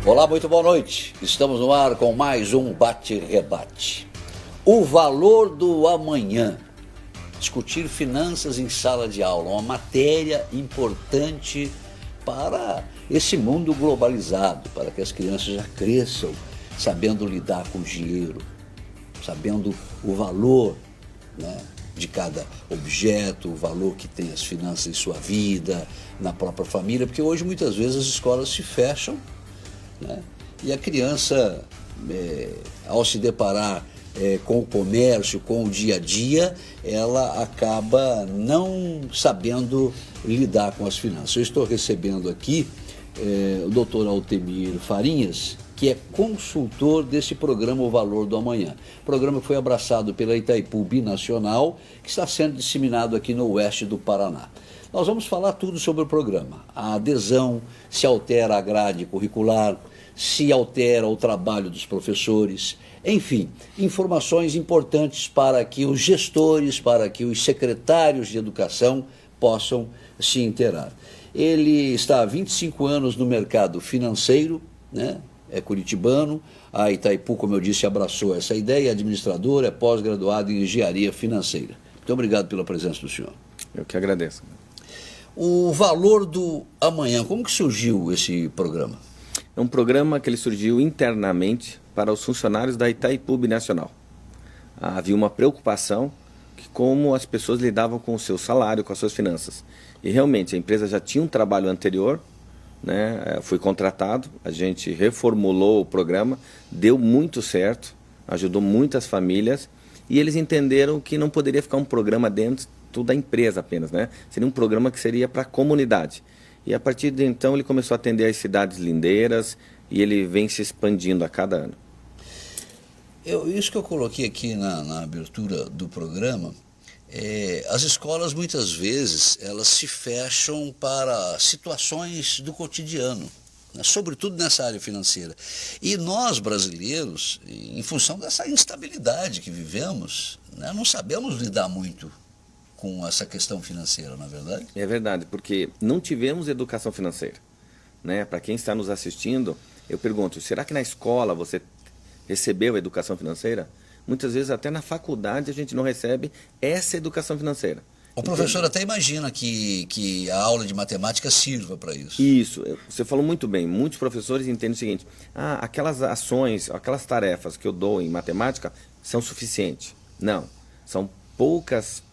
Olá, muito boa noite. Estamos no ar com mais um bate-rebate. O valor do amanhã. Discutir finanças em sala de aula, uma matéria importante para esse mundo globalizado, para que as crianças já cresçam sabendo lidar com o dinheiro, sabendo o valor, né, de cada objeto, o valor que tem as finanças em sua vida, na própria família, porque hoje muitas vezes as escolas se fecham, né, e a criança, ao se deparar com o comércio, com o dia a dia, ela acaba não sabendo lidar com as finanças. Eu estou recebendo aqui o Dr. Altemir Farinhas, que é consultor desse programa O Valor do Amanhã. O programa foi abraçado pela Itaipu Binacional, que está sendo disseminado aqui no oeste do Paraná. Nós vamos falar tudo sobre o programa. A adesão, se altera a grade curricular, se altera o trabalho dos professores, enfim, informações importantes para que os gestores, para que os secretários de educação possam se inteirar. Ele está há 25 anos no mercado financeiro, né? É curitibano, a Itaipu, como eu disse, abraçou essa ideia, é administrador, é pós-graduado em engenharia financeira. Muito obrigado pela presença do senhor. Eu que agradeço. O Valor do Amanhã, como que surgiu esse programa? É um programa que ele surgiu internamente para os funcionários da Itaipu Binacional. Havia uma preocupação que como as pessoas lidavam com o seu salário, com as suas finanças. E realmente a empresa já tinha um trabalho anterior, né? Fui contratado, a gente reformulou o programa, deu muito certo, ajudou muitas famílias e eles entenderam que não poderia ficar um programa dentro da empresa apenas, né? Seria um programa que seria para a comunidade. E a partir de então ele começou a atender as cidades lindeiras e ele vem se expandindo a cada ano. Isso que eu coloquei aqui na abertura do programa, as escolas muitas vezes elas se fecham para situações do cotidiano, né, sobretudo nessa área financeira. E nós brasileiros, em função dessa instabilidade que vivemos, né, não sabemos lidar muito com essa questão financeira, não é verdade? É verdade, porque não tivemos educação financeira, né? Para quem está nos assistindo, eu pergunto, será que na escola você recebeu a educação financeira? Muitas vezes até na faculdade a gente não recebe essa educação financeira. O professor até imagina que a aula de matemática sirva para isso. Isso, você falou muito bem. Muitos professores entendem o seguinte, aquelas ações, aquelas tarefas que eu dou em matemática são suficientes. Não, são poucas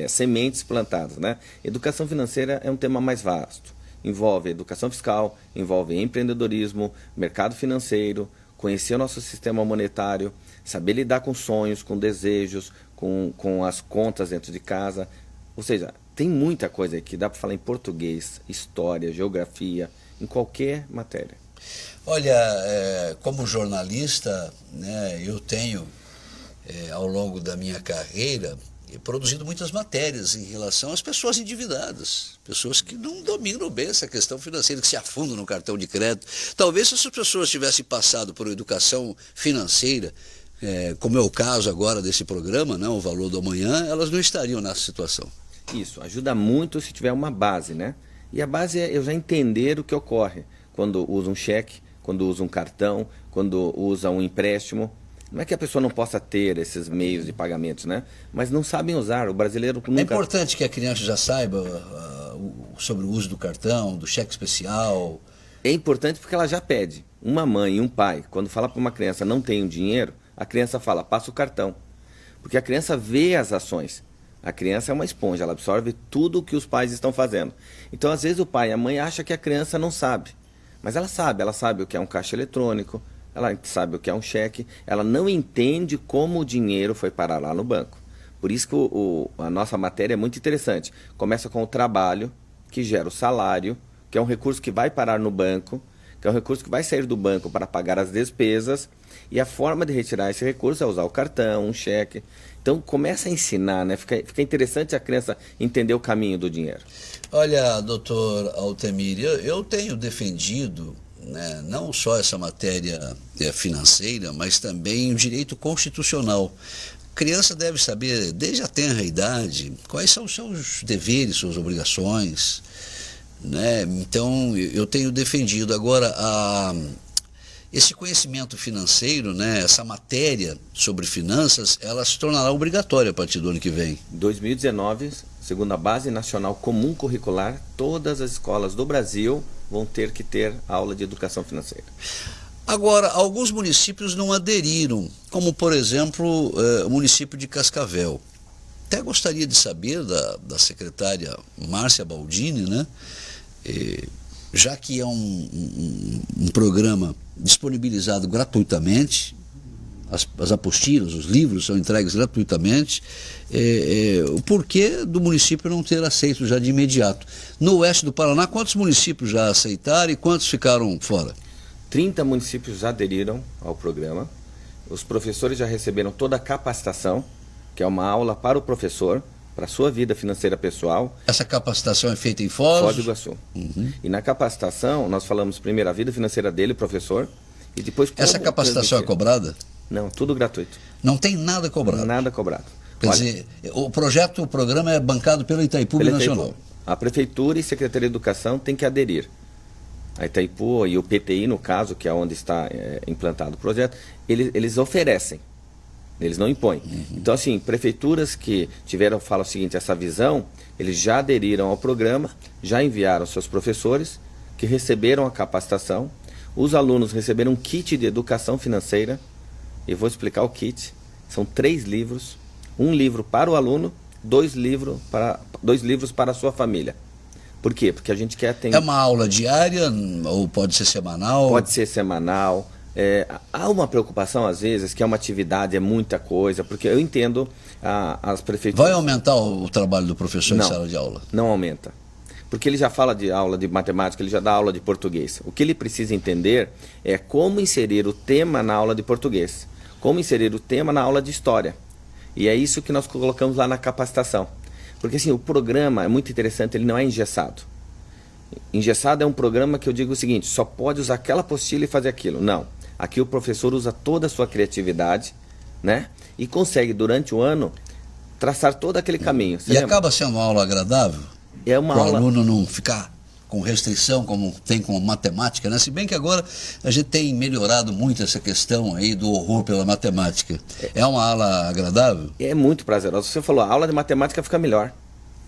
sementes plantadas, né? Educação financeira é um tema mais vasto. Envolve educação fiscal, envolve empreendedorismo, mercado financeiro, conhecer o nosso sistema monetário, saber lidar com sonhos, com desejos, com as contas dentro de casa. Ou seja, tem muita coisa aqui, dá para falar em português, história, geografia, em qualquer matéria. Olha, como jornalista, né, eu tenho, ao longo da minha carreira, produzido muitas matérias em relação às pessoas endividadas, pessoas que não dominam bem essa questão financeira, que se afundam no cartão de crédito. Talvez se essas pessoas tivessem passado por educação financeira, como é o caso agora desse programa, né, O Valor do Amanhã, elas não estariam nessa situação. Isso, ajuda muito se tiver uma base, né? E a base é eu já entender o que ocorre quando usa um cheque, quando usa um cartão, quando usa um empréstimo. Não é que a pessoa não possa ter esses meios de pagamentos, né? Mas não sabem usar. O brasileiro nunca... É importante que a criança já saiba sobre o uso do cartão, do cheque especial. É importante porque ela já pede. Uma mãe e um pai, quando fala para uma criança não tem dinheiro, a criança fala, passa o cartão. Porque a criança vê as ações. A criança é uma esponja, ela absorve tudo o que os pais estão fazendo. Então, às vezes, o pai e a mãe acham que a criança não sabe. Mas ela sabe o que é um caixa eletrônico, ela sabe o que é um cheque, ela não entende como o dinheiro foi parar lá no banco. Por isso que a nossa matéria é muito interessante. Começa com o trabalho, que gera o salário, que é um recurso que vai parar no banco, que é um recurso que vai sair do banco para pagar as despesas, e a forma de retirar esse recurso é usar o cartão, um cheque. Então começa a ensinar, né? Fica interessante a criança entender o caminho do dinheiro. Olha, doutor Altemir, eu tenho defendido, né, não só essa matéria financeira, mas também o direito constitucional. A criança deve saber, desde a tenra idade, quais são os seus deveres, suas obrigações, né? Então, eu tenho defendido. Agora, esse conhecimento financeiro, né, essa matéria sobre finanças, ela se tornará obrigatória a partir do ano que vem. Em 2019, segundo a Base Nacional Comum Curricular, todas as escolas do Brasil vão ter que ter aula de educação financeira. Agora, alguns municípios não aderiram, como por exemplo o município de Cascavel. Até gostaria de saber da secretária Márcia Baldini, né? Já que é um programa disponibilizado gratuitamente, as apostilas, os livros são entregues gratuitamente, o porquê do município não ter aceito já de imediato. No oeste do Paraná, quantos municípios já aceitaram e quantos ficaram fora? 30 municípios já aderiram ao programa, os professores já receberam toda a capacitação, que é uma aula para o professor, para a sua vida financeira pessoal. Essa capacitação é feita em Foz do Iguaçu. E na capacitação, nós falamos primeiro a vida financeira dele, professor, e depois como essa capacitação é cobrada? Não, tudo gratuito. Não tem nada cobrado? Nada cobrado. Quer dizer, o programa é bancado pela Itaipu Nacional. A Prefeitura e Secretaria de Educação têm que aderir. A Itaipu e o PTI, no caso, que é onde está implantado o projeto, eles oferecem. Eles não impõem. Então, assim, prefeituras que tiveram, fala o seguinte, essa visão, eles já aderiram ao programa, já enviaram seus professores, que receberam a capacitação, os alunos receberam um kit de educação financeira, e vou explicar o kit, são 3 livros, um livro para o aluno, 2 livros para a sua família. Por quê? Porque a gente quer ter... É uma aula diária ou pode ser semanal? Pode ser semanal. Há uma preocupação, às vezes, que é uma atividade, é muita coisa, porque eu entendo as prefeituras... Vai aumentar o trabalho do professor em sala de aula? Não aumenta. Porque ele já fala de aula de matemática, ele já dá aula de português. O que ele precisa entender é como inserir o tema na aula de português, como inserir o tema na aula de história. E é isso que nós colocamos lá na capacitação. Porque assim, o programa é muito interessante, ele não é engessado. Engessado é um programa que eu digo o seguinte, só pode usar aquela apostila e fazer aquilo. Não. Aqui o professor usa toda a sua criatividade, né? E consegue, durante o ano, traçar todo aquele caminho. Você lembra? Acaba sendo uma aula agradável? É uma aula... Para o aluno não ficar com restrição, como tem com a matemática, né? Se bem que agora a gente tem melhorado muito essa questão aí do horror pela matemática. É uma aula agradável? É muito prazerosa. Você falou, a aula de matemática fica melhor.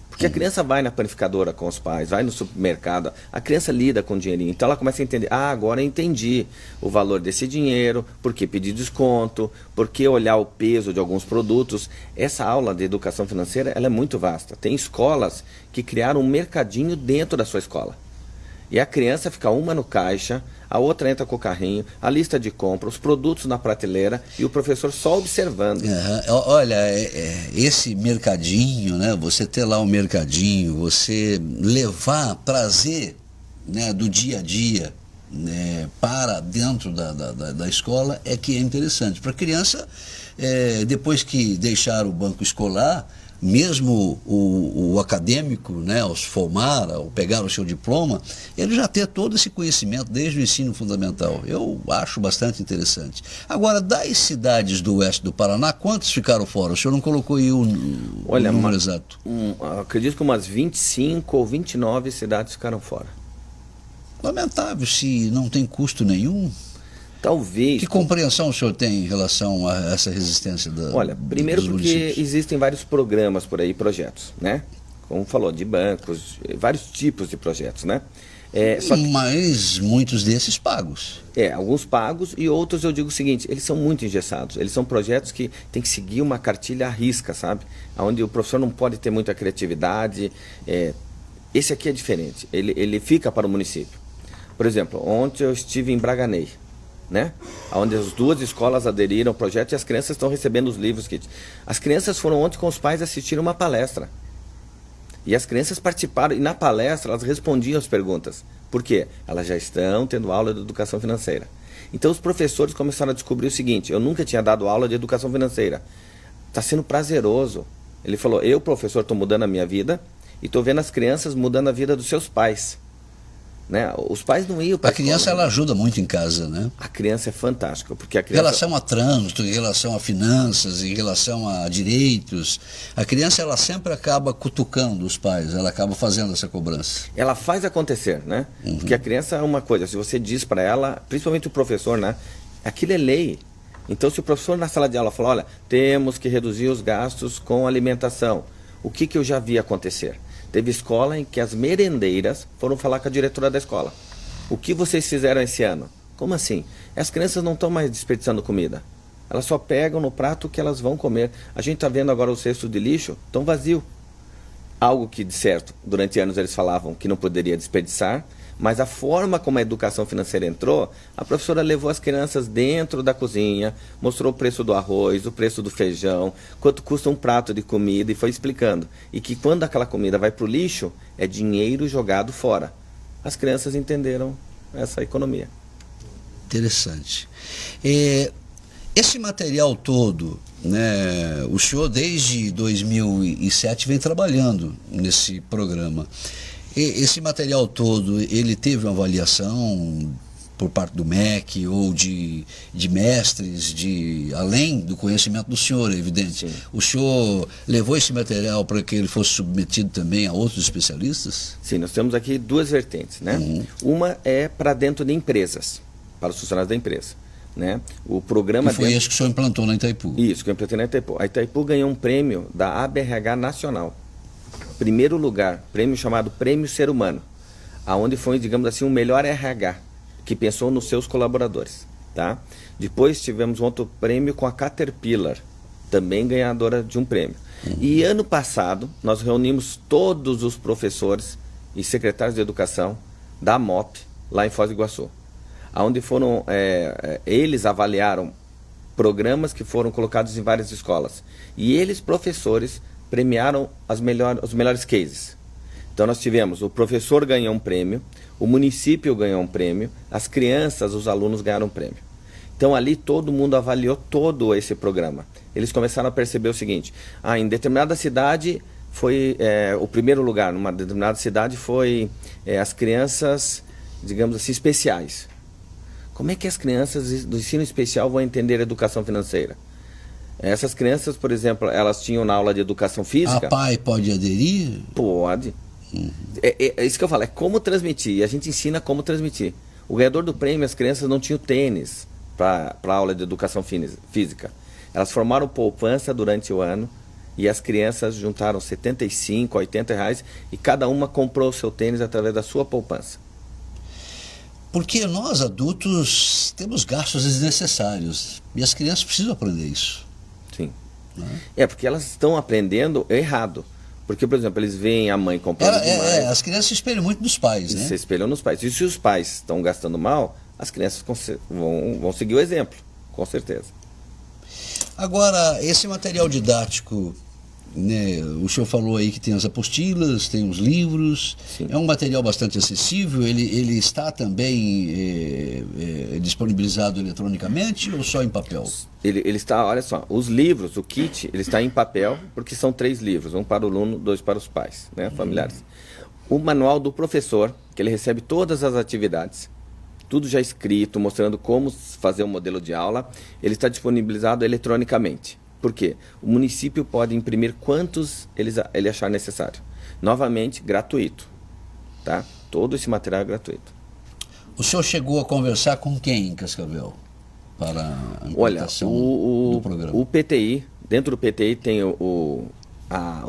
Porque a criança vai na panificadora com os pais, vai no supermercado, a criança lida com o dinheirinho. Então ela começa a entender, agora eu entendi o valor desse dinheiro, por que pedir desconto, por que olhar o peso de alguns produtos. Essa aula de educação financeira, ela é muito vasta. Tem escolas que criaram um mercadinho dentro da sua escola. E a criança fica uma no caixa, a outra entra com o carrinho, a lista de compra, os produtos na prateleira e o professor só observando. Olha, esse mercadinho, né? Você ter lá um mercadinho, você levar, trazer, né, do dia a dia, né, para dentro da escola é que é interessante. Para a criança, depois que deixar o banco escolar, mesmo o acadêmico, né, ao se formar, ao pegar o seu diploma, ele já ter todo esse conhecimento desde o ensino fundamental. Eu acho bastante interessante. Agora, das cidades do oeste do Paraná, quantos ficaram fora? O senhor não colocou aí o número exato? Acredito que umas 25 ou 29 cidades ficaram fora. Lamentável, se não tem custo nenhum. Talvez... Que compreensão o senhor tem em relação a essa resistência Olha, primeiro porque existem vários programas por aí, projetos, né? Como falou, de bancos, vários tipos de projetos, né? Mas muitos desses pagos. Alguns pagos e outros eu digo o seguinte, eles são muito engessados. Eles são projetos que tem que seguir uma cartilha à risca, sabe? Onde o professor não pode ter muita criatividade. Esse aqui é diferente, ele fica para o município. Por exemplo, ontem eu estive em Braganey, né? Onde as 2 escolas aderiram ao projeto e as crianças estão recebendo os livros. As crianças foram ontem com os pais assistir uma palestra. E as crianças participaram, e na palestra elas respondiam as perguntas. Por quê? Elas já estão tendo aula de educação financeira. Então os professores começaram a descobrir o seguinte, eu nunca tinha dado aula de educação financeira. Está sendo prazeroso. Ele falou, eu, professor, estou mudando a minha vida e estou vendo as crianças mudando a vida dos seus pais. Né? Os pais não iam para A criança ela ajuda muito em casa, né? A criança é fantástica, porque a Em criança... relação a trânsito, em relação a finanças, em relação a direitos, a criança ela sempre acaba cutucando os pais, ela acaba fazendo essa cobrança. Ela faz acontecer, né? Porque a criança é uma coisa, se você diz para ela, principalmente o professor, né? Aquilo é lei. Então, se o professor na sala de aula falar, olha, temos que reduzir os gastos com alimentação, o que eu já vi acontecer? Teve escola em que as merendeiras foram falar com a diretora da escola. O que vocês fizeram esse ano? Como assim? As crianças não estão mais desperdiçando comida. Elas só pegam no prato que elas vão comer. A gente está vendo agora os cestos de lixo, estão vazios. Algo que, de certo, durante anos eles falavam que não poderia desperdiçar, mas a forma como a educação financeira entrou, a professora levou as crianças dentro da cozinha, mostrou o preço do arroz, o preço do feijão, quanto custa um prato de comida e foi explicando. E que quando aquela comida vai para o lixo, é dinheiro jogado fora. As crianças entenderam essa economia. Interessante. Esse material todo, né, o senhor desde 2007 vem trabalhando nesse programa. Esse material todo, ele teve uma avaliação por parte do MEC ou de mestres, além do conhecimento do senhor, é evidente. Sim. O senhor levou esse material para que ele fosse submetido também a outros especialistas? Sim, nós temos aqui duas vertentes, né? Uma é para dentro de empresas, para os funcionários da empresa, né? O programa... Que foi esse que o senhor implantou na Itaipu? Isso, que eu implantei na Itaipu. A Itaipu ganhou um prêmio da ABRH Nacional. Primeiro lugar, prêmio chamado Prêmio Ser Humano, aonde foi, digamos assim, o melhor RH, que pensou nos seus colaboradores, tá? Depois tivemos um outro prêmio com a Caterpillar, também ganhadora de um prêmio. E ano passado, nós reunimos todos os professores e secretários de educação da MOP, lá em Foz do Iguaçu, onde foram, eles avaliaram programas que foram colocados em várias escolas. E eles, professores, premiaram os melhores cases. Então nós tivemos, o professor ganhou um prêmio, o município ganhou um prêmio, as crianças, os alunos ganharam um prêmio. Então ali todo mundo avaliou todo esse programa. Eles começaram a perceber o seguinte, em determinada cidade foi o primeiro lugar, numa determinada cidade foi as crianças, digamos assim, especiais. Como é que as crianças do ensino especial vão entender a educação financeira? Essas crianças, por exemplo, elas tinham na aula de educação física... A PAI pode aderir? Pode. É isso que eu falo, é como transmitir. E a gente ensina como transmitir. O ganhador do prêmio, as crianças não tinham tênis para a aula de educação física. Elas formaram poupança durante o ano e as crianças juntaram 75, 80 reais e cada uma comprou o seu tênis através da sua poupança. Porque nós, adultos, temos gastos desnecessários e as crianças precisam aprender isso. Sim. Porque elas estão aprendendo errado. Porque, por exemplo, eles veem a mãe comprando demais. As crianças se espelham muito nos pais, né? Se espelham nos pais. E se os pais estão gastando mal, as crianças vão seguir o exemplo, com certeza. Agora, esse material didático, né, o senhor falou aí que tem as apostilas, tem os livros. Sim. É um material bastante acessível, ele está também disponibilizado eletronicamente ou só em papel? Ele está, olha só, os livros, o kit, ele está em papel, porque são 3 livros, um para o aluno, 2 para os pais, né, familiares. O manual do professor, que ele recebe todas as atividades, tudo já escrito, mostrando como fazer um modelo de aula, ele está disponibilizado eletronicamente. Por quê? O município pode imprimir quantos ele achar necessário. Novamente, gratuito. Tá? Todo esse material é gratuito. O senhor chegou a conversar com quem em Cascavel? Para a implantação do programa? O PTI, dentro do PTI tem o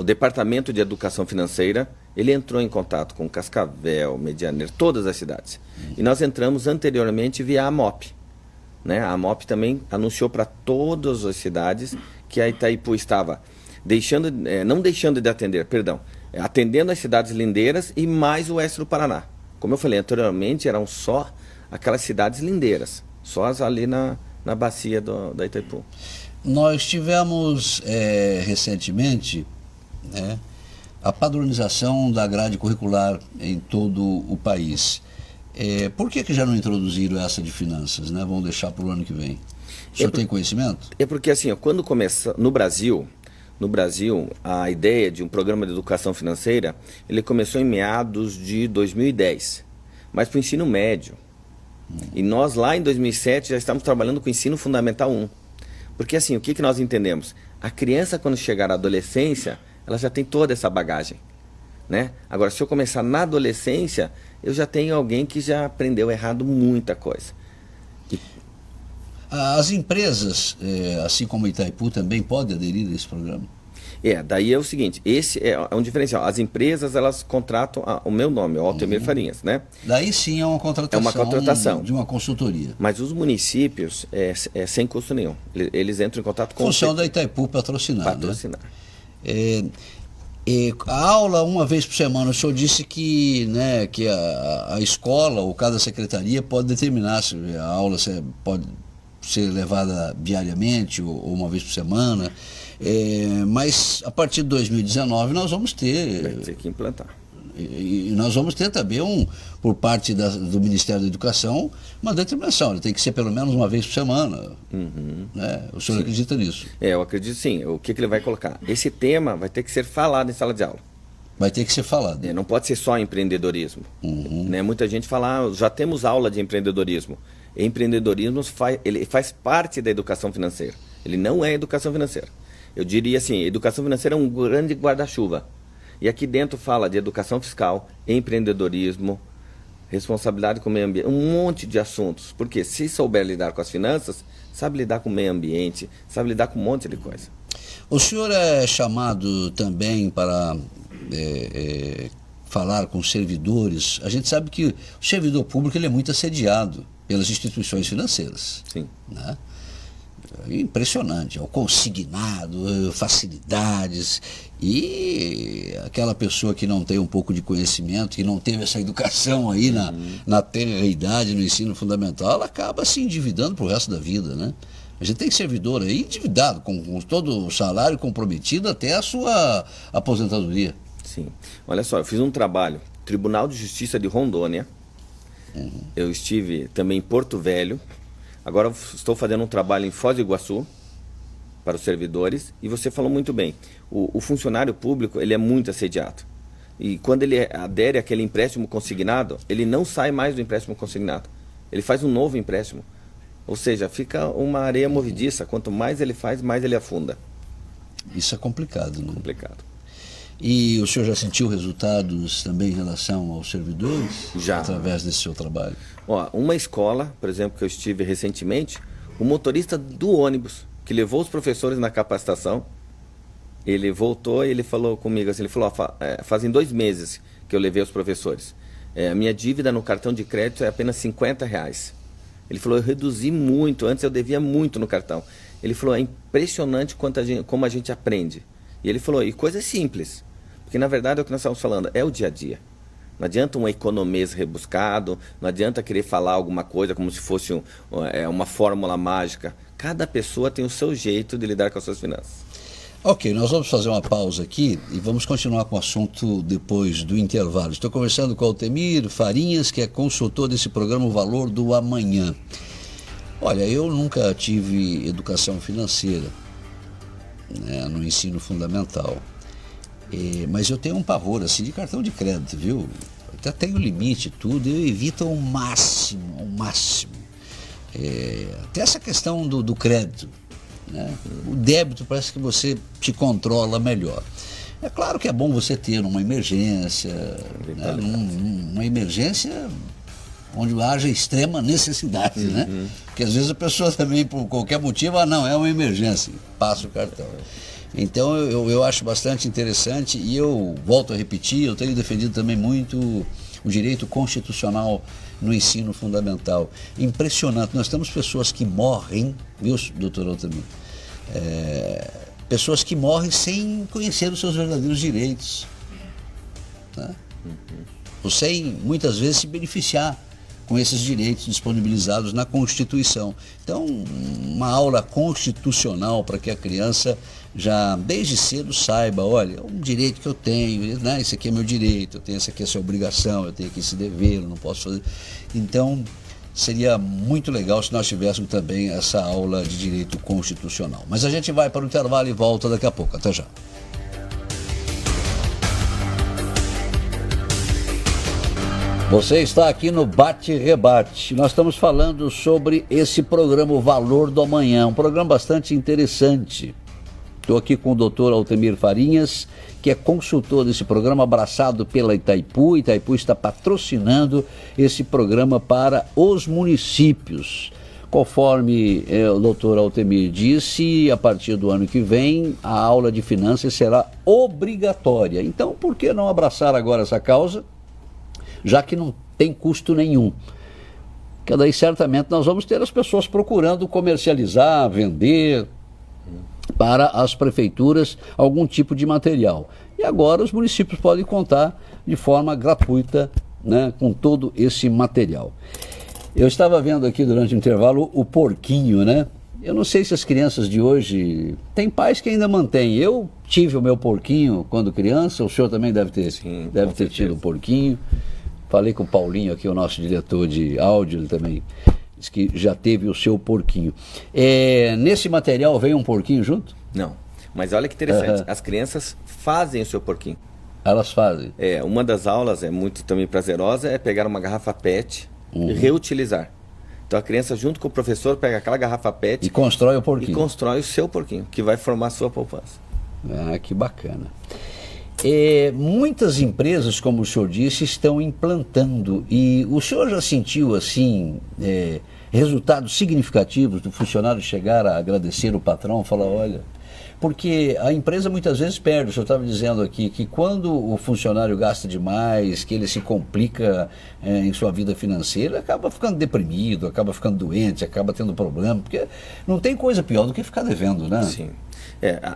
Departamento de Educação Financeira, ele entrou em contato com Cascavel, Medianeira, todas as cidades. E nós entramos anteriormente via a MOP. Né? A MOP também anunciou para todas as cidades que a Itaipu estava não deixando de atender, atendendo as cidades lindeiras e mais o oeste do Paraná. Como eu falei anteriormente, eram só aquelas cidades lindeiras, só as ali na bacia da Itaipu. Nós tivemos recentemente, né, a padronização da grade curricular em todo o país. Por que já não introduziram essa de finanças, né? Vão deixar para o ano que vem? O senhor tem conhecimento? É porque assim, quando começa no Brasil, a ideia de um programa de educação financeira, ele começou em meados de 2010. mas para o ensino médio. E nós lá em 2007 já estamos trabalhando com o ensino fundamental 1. Porque assim, o que nós entendemos? A criança, quando chegar à adolescência, ela já tem toda essa bagagem, né? Agora, se eu começar na adolescência, eu já tenho alguém que já aprendeu errado muita coisa. As empresas, assim como Itaipu, também podem aderir a esse programa? Daí é o seguinte, esse é um diferencial. As empresas, elas contratam o meu nome, o Altemir Farinhas, né? Daí sim é uma contratação, de uma consultoria. Mas os municípios é sem custo nenhum. Eles entram em contato com... Função da Itaipu patrocinar. Patrocinar. Né? A aula uma vez por semana, o senhor disse que, né, que a escola ou cada secretaria pode determinar se a aula pode ser levada diariamente ou uma vez por semana. Mas a partir de 2019 nós vamos ter... Vai ter que implantar. E nós vamos ter também, por parte do Ministério da Educação, uma determinação. Ele tem que ser pelo menos uma vez por semana. Né? O senhor acredita nisso? Eu acredito sim. O que ele vai colocar? Esse tema vai ter que ser falado em sala de aula. Vai ter que ser falado. Não pode ser só empreendedorismo. Né? Muita gente fala, já temos aula de empreendedorismo. Empreendedorismo ele faz parte da educação financeira. Ele não é educação financeira. Eu diria assim, educação financeira é um grande guarda-chuva. E aqui dentro fala de educação fiscal, empreendedorismo, responsabilidade com o meio ambiente, um monte de assuntos. Porque se souber lidar com as finanças, sabe lidar com o meio ambiente, sabe lidar com um monte de coisa. O senhor é chamado também para falar com servidores. A gente sabe que o servidor público ele é muito assediado pelas instituições financeiras. Sim. Né? Impressionante, o consignado, facilidades, e aquela pessoa que não tem um pouco de conhecimento, que não teve essa educação aí na tenra idade, no ensino fundamental, ela acaba se endividando para o resto da vida, né? A gente tem servidor aí endividado, com todo o salário comprometido até a sua aposentadoria. Sim, olha só, eu fiz um trabalho, Tribunal de Justiça de Rondônia, eu estive também em Porto Velho. Agora estou fazendo um trabalho em Foz do Iguaçu para os servidores, e você falou muito bem, o funcionário público ele é muito assediado. E quando ele adere àquele empréstimo consignado, ele não sai mais do empréstimo consignado. Ele faz um novo empréstimo. Ou seja, fica uma areia movediça. Quanto mais ele faz, mais ele afunda. Isso é complicado, né? Complicado. E o senhor já sentiu resultados também em relação aos servidores? Já. Através desse seu trabalho? Uma escola, por exemplo, que eu estive recentemente, o motorista do ônibus, que levou os professores na capacitação, ele voltou e ele falou comigo assim, ele falou, fazem 2 meses que eu levei os professores. A minha dívida no cartão de crédito é apenas R$50. Ele falou, eu reduzi muito, antes eu devia muito no cartão. Ele falou, é impressionante como a gente aprende. E ele falou, e coisa simples, porque na verdade é o que nós estamos falando, é o dia a dia. Não adianta um economês rebuscado, não adianta querer falar alguma coisa como se fosse uma fórmula mágica. Cada pessoa tem o seu jeito de lidar com as suas finanças. Ok, nós vamos fazer uma pausa aqui e vamos continuar com o assunto depois do intervalo. Estou conversando com o Altemir Farinhas, que é consultor desse programa O Valor do Amanhã. Olha, eu nunca tive educação financeira, né, no ensino fundamental. Mas eu tenho um pavor assim de cartão de crédito, viu? Até tenho limite e tudo, eu evito ao máximo, ao máximo. Até essa questão do crédito, né? O débito parece que você te controla melhor. É claro que é bom você ter uma emergência, né? Uma emergência onde haja extrema necessidade, né? Porque às vezes a pessoa também, por qualquer motivo, não, é uma emergência, passa o cartão. Então eu acho bastante interessante e eu volto a repetir, eu tenho defendido também muito o direito constitucional no ensino fundamental. Impressionante, nós temos pessoas que morrem, viu, doutor Altemir? Pessoas que morrem sem conhecer os seus verdadeiros direitos, né? Ou sem, muitas vezes, se beneficiar com esses direitos disponibilizados na Constituição. Então, uma aula constitucional para que a criança já desde cedo saiba, olha, é um direito que eu tenho, né? Esse aqui é meu direito, eu tenho essa aqui essa obrigação, eu tenho aqui esse dever, eu não posso fazer. Então, seria muito legal se nós tivéssemos também essa aula de direito constitucional. Mas a gente vai para o intervalo e volta daqui a pouco. Até já. Você está aqui no Bate-Rebate. Nós estamos falando sobre esse programa, O Valor do Amanhã, um programa bastante interessante. Estou aqui com o doutor Altemir Farinhas, que é consultor desse programa, abraçado pela Itaipu. Itaipu está patrocinando esse programa para os municípios. Conforme o doutor Altemir disse, a partir do ano que vem, a aula de finanças será obrigatória. Então, por que não abraçar agora essa causa, já que não tem custo nenhum? Porque daí certamente nós vamos ter as pessoas procurando comercializar, vender para as prefeituras algum tipo de material. E agora os municípios podem contar de forma gratuita, né, com todo esse material. Eu estava vendo aqui durante o intervalo o porquinho, né? Eu não sei se as crianças de hoje... Tem pais que ainda mantêm. Eu tive o meu porquinho quando criança, o senhor também deve ter, Sim, deve ter tido o porquinho. Falei com o Paulinho aqui, o nosso diretor de áudio, ele também disse que já teve o seu porquinho. Nesse material vem um porquinho junto? Não, mas olha que interessante, as crianças fazem o seu porquinho. Elas fazem? Uma das aulas é muito também prazerosa, é pegar uma garrafa PET e reutilizar. Então a criança junto com o professor pega aquela garrafa PET e constrói o porquinho. E constrói o seu porquinho, que vai formar a sua poupança. Ah, que bacana. Muitas empresas, como o senhor disse, estão implantando, e o senhor já sentiu assim resultados significativos do funcionário chegar a agradecer o patrão, falar, olha, porque a empresa muitas vezes perde. O senhor estava dizendo aqui que quando o funcionário gasta demais, que ele se complica em sua vida financeira, acaba ficando deprimido, acaba ficando doente, acaba tendo problema, porque não tem coisa pior do que ficar devendo, né? Sim.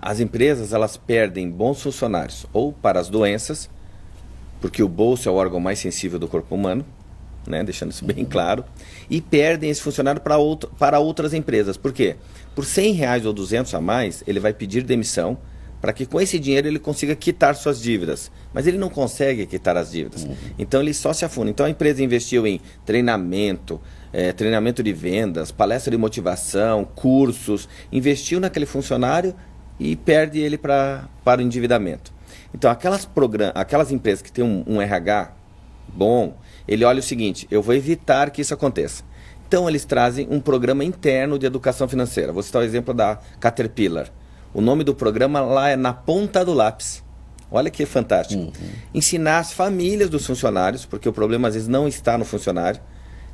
As empresas, elas perdem bons funcionários ou para as doenças, porque o bolso é o órgão mais sensível do corpo humano, né, deixando isso bem claro, e perdem esse funcionário para outras empresas. Por quê? Por R$100 ou 200 a mais, ele vai pedir demissão para que com esse dinheiro ele consiga quitar suas dívidas. Mas ele não consegue quitar as dívidas. Então ele só se afunda. Então a empresa investiu em treinamento, treinamento de vendas, palestra de motivação, cursos, investiu naquele funcionário e perde ele para o endividamento. Então aquelas empresas que têm um RH bom, ele olha o seguinte, eu vou evitar que isso aconteça. Então eles trazem um programa interno de educação financeira. Vou citar o exemplo da Caterpillar. O nome do programa lá é Na Ponta do Lápis. Olha que fantástico. Ensinar as famílias dos funcionários, porque o problema às vezes não está no funcionário.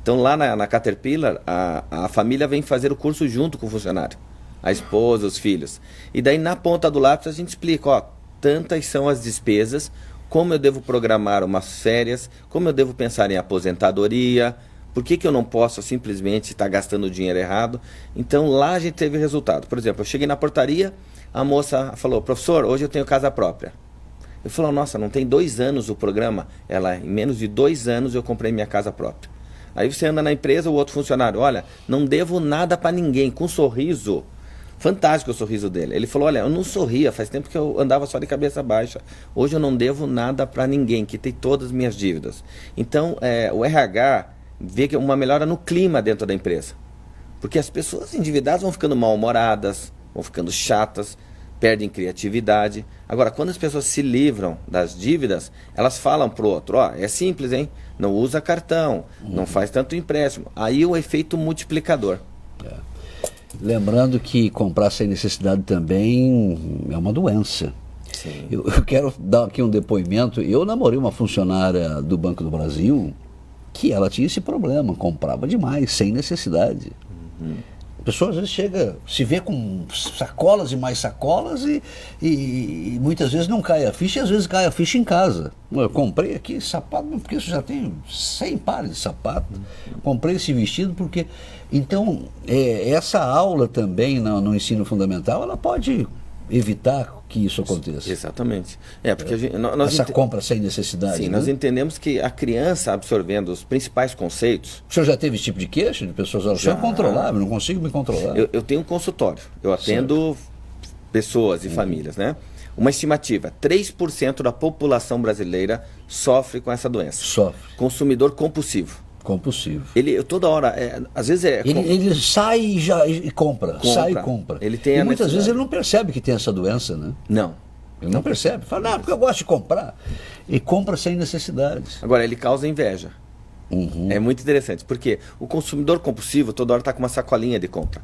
Então lá na Caterpillar, a família vem fazer o curso junto com o funcionário. A esposa, os filhos. E daí na ponta do lápis a gente explica, tantas são as despesas, como eu devo programar umas férias, como eu devo pensar em aposentadoria, por que eu não posso simplesmente estar gastando dinheiro errado. Então lá a gente teve resultado. Por exemplo, eu cheguei na portaria, a moça falou, professor, hoje eu tenho casa própria. Eu falei, nossa, não tem 2 anos o programa? Ela, em menos de 2 anos eu comprei minha casa própria. Aí você anda na empresa, o outro funcionário, olha, não devo nada para ninguém, com um sorriso. Fantástico o sorriso dele. Ele falou, olha, eu não sorria, faz tempo que eu andava só de cabeça baixa. Hoje eu não devo nada para ninguém, quitei todas as minhas dívidas. Então, o RH vê que é uma melhora no clima dentro da empresa. Porque as pessoas endividadas vão ficando mal-humoradas, vão ficando chatas, perdem criatividade. Agora, quando as pessoas se livram das dívidas, elas falam pro outro, é simples, hein? Não usa cartão, não faz tanto empréstimo. Aí o efeito multiplicador. Lembrando que comprar sem necessidade também é uma doença. Eu quero dar aqui um depoimento. Eu namorei uma funcionária do Banco do Brasil que ela tinha esse problema, comprava demais, sem necessidade. A pessoa às vezes chega, se vê com sacolas e mais sacolas e muitas vezes não cai a ficha, e às vezes cai a ficha em casa. Eu comprei aqui sapato, porque isso já tem 100 pares de sapato. Comprei esse vestido porque... Então, essa aula também no ensino fundamental, ela pode evitar que isso aconteça. Exatamente. Porque essa compra sem necessidade. Sim, né? Nós entendemos que a criança absorvendo os principais conceitos... O senhor já teve esse tipo de queixa de pessoas? O senhor é incontrolável, não consigo me controlar. Eu tenho um consultório, eu atendo pessoas e famílias, né? Uma estimativa, 3% da população brasileira sofre com essa doença. Sofre. Consumidor compulsivo. Compulsivo. Ele toda hora, às vezes ele sai e compra, sai e compra. Ele tem e muitas vezes ele não percebe que tem essa doença, né? Não. Ele não percebe. Fala, porque eu gosto de comprar. E compra sem necessidade. Agora, ele causa inveja. É muito interessante, porque o consumidor compulsivo toda hora está com uma sacolinha de compra.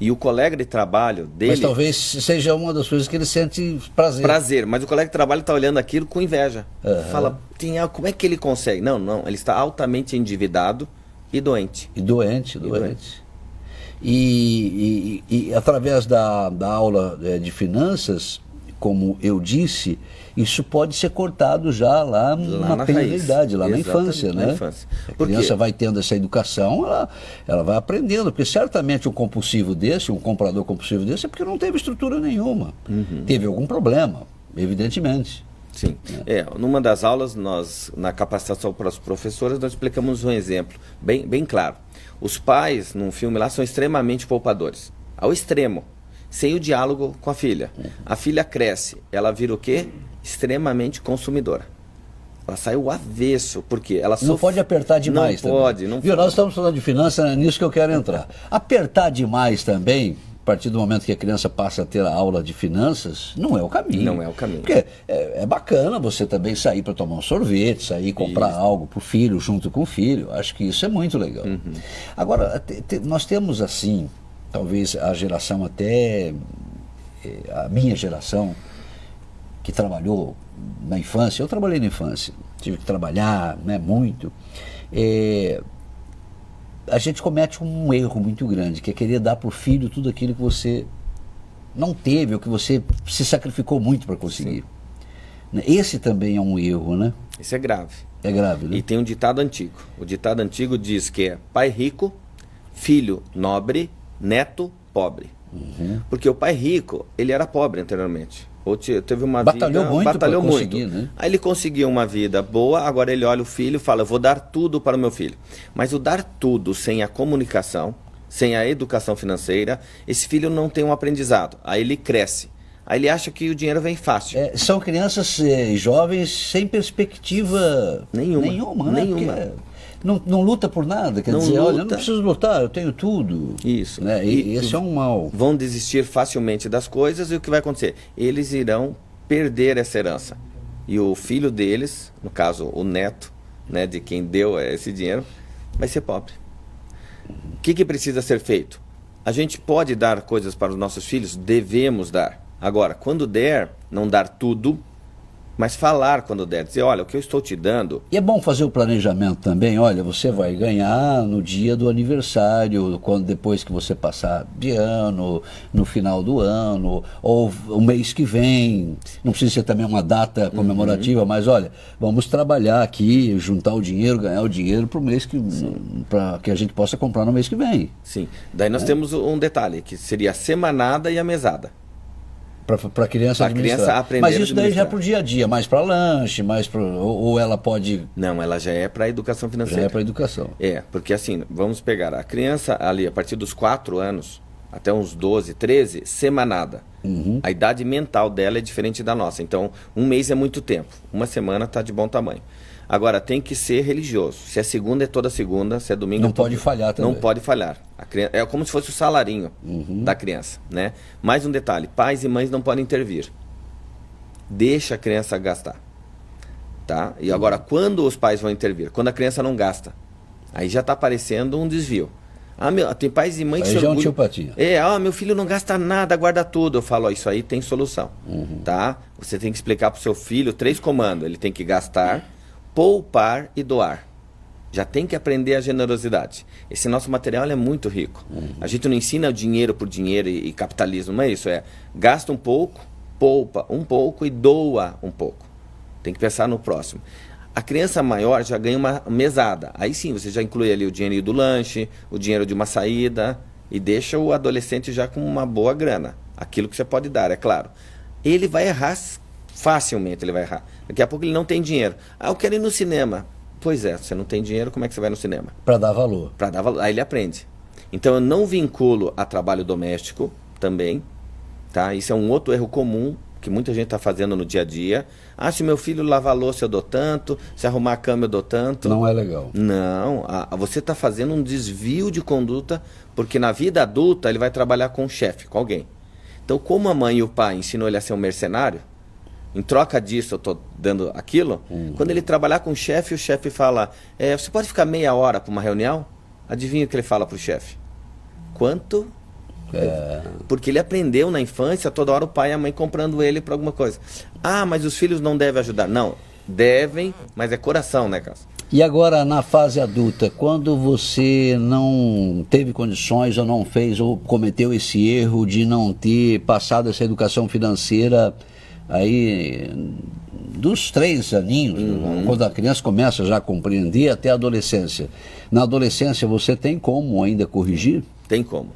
E o colega de trabalho dele... Mas talvez seja uma das coisas que ele sente prazer. Prazer, mas o colega de trabalho está olhando aquilo com inveja. Fala, como é que ele consegue? Não, ele está altamente endividado e doente. E doente. E através da aula de finanças, como eu disse, isso pode ser cortado já lá na penalidade, lá na infância, né? A criança vai tendo essa educação, ela vai aprendendo, porque certamente um compulsivo desse, um comprador compulsivo desse, é porque não teve estrutura nenhuma. Teve algum problema, evidentemente. Sim. Numa das aulas, nós, na capacitação para os professores, nós explicamos um exemplo bem claro. Os pais, num filme lá, são extremamente poupadores. Ao extremo. Sem o diálogo com a filha. A filha cresce, ela vira o quê? Extremamente consumidora. Ela sai o avesso, porque ela não pode apertar demais. Não pode. Viu, nós estamos falando de finanças, é nisso que eu quero entrar. Apertar demais também, a partir do momento que a criança passa a ter a aula de finanças, não é o caminho. Não é o caminho. Porque é bacana você também sair para tomar um sorvete, sair comprar algo para o filho, junto com o filho. Acho que isso é muito legal. Agora, nós temos assim, talvez a geração até, a minha geração, que trabalhou na infância, eu trabalhei na infância, tive que trabalhar, né, muito, a gente comete um erro muito grande, que é querer dar para o filho tudo aquilo que você não teve, ou que você se sacrificou muito para conseguir. Sim. Esse também é um erro, né? Esse é grave. É grave, né? E tem um ditado antigo. O ditado antigo diz que é pai rico, filho nobre, neto pobre. Porque o pai rico, ele era pobre anteriormente. Ou teve uma batalhou vida... muito Batalhou muito. Né? Aí ele conseguiu uma vida boa, agora ele olha o filho e fala, eu vou dar tudo para o meu filho. Mas o dar tudo sem a comunicação, sem a educação financeira, esse filho não tem um aprendizado. Aí ele cresce. Aí ele acha que o dinheiro vem fácil. São crianças jovens sem perspectiva nenhuma, né? Porque não luta por nada, quer dizer, olha, eu não preciso lutar, eu tenho tudo. Isso. Né? E esse é um mal. Vão desistir facilmente das coisas e o que vai acontecer? Eles irão perder essa herança. E o filho deles, no caso o neto, né, de quem deu esse dinheiro, vai ser pobre. O que precisa ser feito? A gente pode dar coisas para os nossos filhos? Devemos dar. Agora, quando der, não dar tudo, mas falar quando der, dizer, olha, o que eu estou te dando... E é bom fazer o planejamento também, olha, você vai ganhar no dia do aniversário, depois que você passar de ano, no final do ano, ou o mês que vem, não precisa ser também uma data comemorativa, mas olha, vamos trabalhar aqui, juntar o dinheiro, ganhar o dinheiro para o mês para que a gente possa comprar no mês que vem. Sim, daí nós temos um detalhe, que seria a semanada e a mesada. Para a criança administrar. Mas isso daí já é para o dia a dia, mais para lanche, ou ela pode... Não, ela já é para a educação financeira. Já é para a educação. Porque assim, vamos pegar a criança ali, a partir dos 4 anos, até uns 12, 13, semanada. A idade mental dela é diferente da nossa. Então, um mês é muito tempo. Uma semana está de bom tamanho. Agora, tem que ser religioso. Se é segunda, é toda segunda. Se é domingo, não pode falhar também. Não pode falhar. É como se fosse o salarinho da criança, né? Mais um detalhe, pais e mães não podem intervir. Deixa a criança gastar. Tá? E agora, quando os pais vão intervir? Quando a criança não gasta. Aí já está aparecendo um desvio. Tem pais e mães que já é uma tiopatia. Meu filho não gasta nada, guarda tudo. Eu falo, isso aí tem solução. Tá? Você tem que explicar para o seu filho 3 comandos. Ele tem que gastar, poupar e doar. Já tem que aprender a generosidade. Esse nosso material é muito rico. A gente não ensina o dinheiro por dinheiro e capitalismo, não é isso. Gasta um pouco, poupa um pouco e doa um pouco. Tem que pensar no próximo. A criança maior já ganha uma mesada. Aí sim, você já inclui ali o dinheiro do lanche, o dinheiro de uma saída e deixa o adolescente já com uma boa grana. Aquilo que você pode dar, é claro. Ele vai errar facilmente, ele vai errar. Daqui a pouco ele não tem dinheiro. Eu quero ir no cinema. Pois é, você não tem dinheiro, como é que você vai no cinema? Para dar valor. Para dar valor, aí ele aprende. Então eu não vinculo a trabalho doméstico também, tá? Isso é um outro erro comum que muita gente está fazendo no dia a dia. Se meu filho lavar a louça eu dou tanto, se arrumar a cama eu dou tanto. Não é legal. Não, você está fazendo um desvio de conduta, porque na vida adulta ele vai trabalhar com um chefe, com alguém. Então como a mãe e o pai ensinam ele a ser um mercenário, em troca disso eu estou dando aquilo. Quando ele trabalhar com o chefe fala, você pode ficar meia hora para uma reunião? Adivinha o que ele fala para o chefe? Quanto? Porque ele aprendeu na infância, toda hora o pai e a mãe comprando ele para alguma coisa. Ah, mas os filhos não devem ajudar. Não, devem, mas é coração, né, Cássio? E agora, na fase adulta, quando você não teve condições ou não fez ou cometeu esse erro de não ter passado essa educação financeira aí dos 3 aninhos, quando a criança começa já a compreender até a adolescência. Na adolescência você tem como ainda corrigir? Tem como.